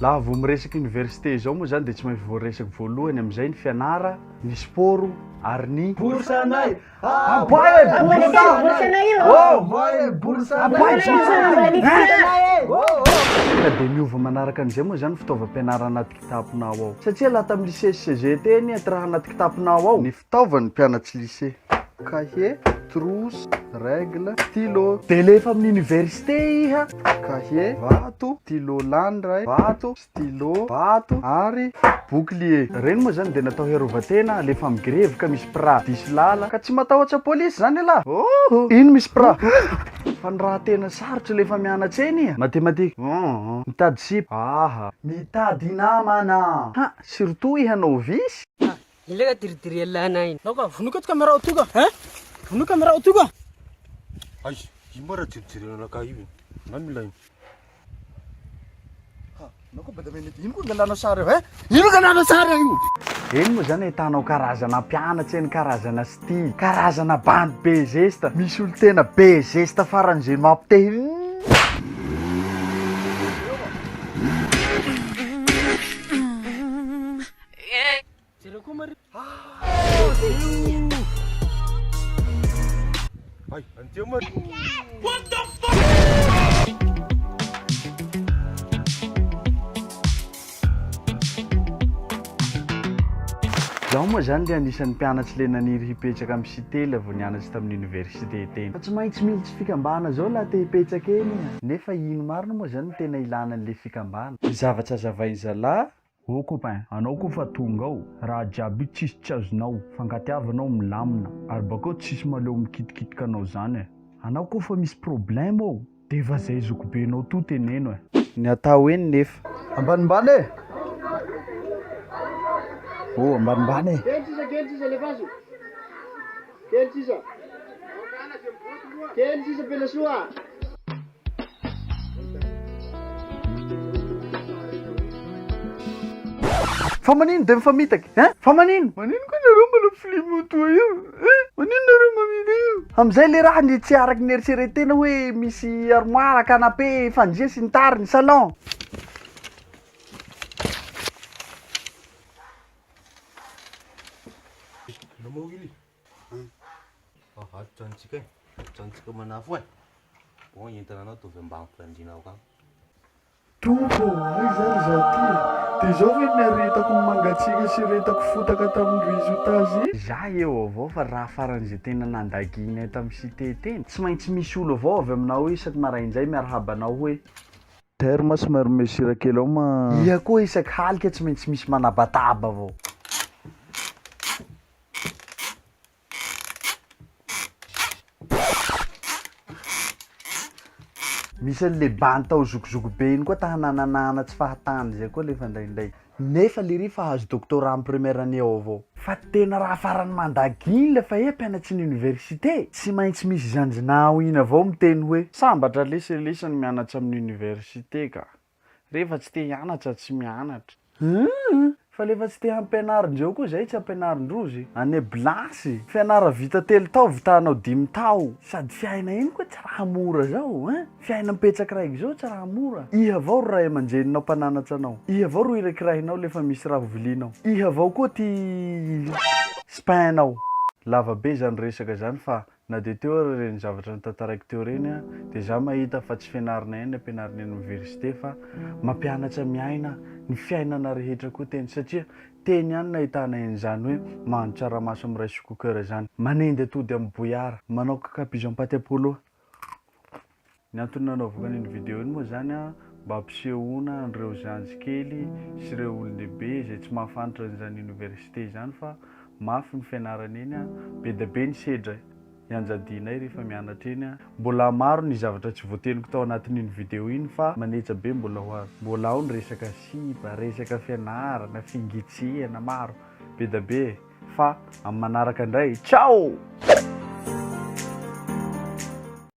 Laha vao miresaka université zao moa zany dia tsy maintsy voaresaky voalohany amin'izay ny fianara, ny sport ary ny boursanay. Aboy boursanay io. Aboy ka dia miova manaraka an'izay moa zany fitaovam-pianarana anaty kitaponao ao. Satria laha tamin'ny lycée CGT ny raha anaty kitaponao ao. Ny fitaovany mpianatsy lycée: cahier, trousse, règle, stylo. Dia lefa amin'ny université iha: cahier, vato, stylo landra, vato, stylo, vato ary bouclier. Reny moa zany dia natao hiarovan-tena lefa amin'ny grevy ka misy pra diso lala ka tsy matahotra polisy zany ala. Ino misy pra? Fa ny raha tena sarotra lefa mianatra eny iha: matematika, mitady sipa, mitady namana. Surtout iha novice. Ilaga diridiry alana iny. Naka vonoka kamera otuka. Vonoka kamera otuka. Ay, imara diridiry anaka io. Ngamila io. Nako badamena ino ko galana sary io? Ino galana sary io? Eny moa zany ahitanao karazana mpianatra eny, karazana style, karazana bandy be zesta. Misy olo tena be zesta faran'izay mampite. Ay, antia mari. What the fuck? Zaho moa zany le anisan'ny mpianatsy le naniry hipetraka amin'ny cité la vao nianatsy tamin'ny université teny. Fa tsy maintsy militsy fikambana zao laha te hipetraka eny. Nefa ino marina moa zany tena ilana an'le fikambana. Zavatra zavainy zalahy. Oh copain, anao koa fa tonga ao. Raha jiaby tsisy tsy azonao, fangatiavanao milamina ary bakao tsisy maleo mikitikitika anao zany. Anao koa fa misy problème ao. Dia efa zay zokobenao to teneno. Ny atao eny nefa. Ambanimbany e. Oh, ambanimbany e. Kely sisa lefaso. Kely sisa. Kely sisa pela soa. Fa manino dia mifamitaky? Fa manino? Manino koa nareo manao film toa io? Manino nareo mamita io? Amin'izay le raha ny tsy araky ny eritreretena hoe misy armoire, canapé, fandria sy ny tariny, salon. Namao ili. Trantsika e. Trantsika manafo e. Bon, entana anao tovy ambany fandrinao ka. Tompo, ay zany zaty. Dia zao ve naretako mangatsika sy retako fotaka tamin'ny résultat. Za eo avao fa raha faran'izay tena nandaginy tamin'ny cité teny. Tsy maintsy misy olo avao avy aminao isaky maraindray miarahaba anao hoe terme somary mesura kely ao ma. Iha koa isaky halika tsy maintsy misy manabataba avao. Misy an'le bandy tao zokizoko be iny koa ta hananana tsy fahatany zay koa lefa indraindray. Nefa le ry fa hazo doctorat amin'ny première année ao avao. Fa tena raha farany mandaginy le fa mpianatsy ny université. Tsy maintsy misy zanjinao iny avao miteny hoe sambatra leselesa ny mianatra amin'ny université ka. Rehefa tsy te hianatra tsy mianatra. Fa lefa tsy te hampianarin-dreo koa zay tsy hampianarin-drozy. Ane blasy, fianara vita telo tao vitanao 5 tao. Sady fiaina iny koa tsy raha mora zao, fiaina mipetraka raiky zao tsy raha mora. Iha avao ray aman-dreninao mpananatra anao. Iha avao ro irakirahinao lefa misy raha vilianao. Iha avao koa ty spainao. Lava be zany resaka zany fa na dia teo reny zavatra nitantaraiko teo reny dia za mahita fa tsy fianarana eny ampianarana eny université fa mampianatra miaina ny fiainana rehetra koa teny satria teny ihany nahitana en'izany hoe mahandro tsaramaso amin'ny rice cooker zany, manendy atody amin'ny bouillard, manao kakapigeon pâte à polo. Ny antony nanaovako an'iny vidéo iny moa zany mba hampisehoana an'ireo zanjikely sy ireo olon-dehibe izay tsy mahafantatra an'izany université zany fa mafy ny fianarana eny be dia be ny sedra ianjadianay rehefa mianatra eny. Mbola maro ny zavatra tsy voateniko tao anatin'iny vidéo iny fa manetra be mbola ho azy. Mbola ao ny resaka sipa, resaka fianarana, fingitsihana maro be dia be fa amin'ny manaraka indray. Ciao!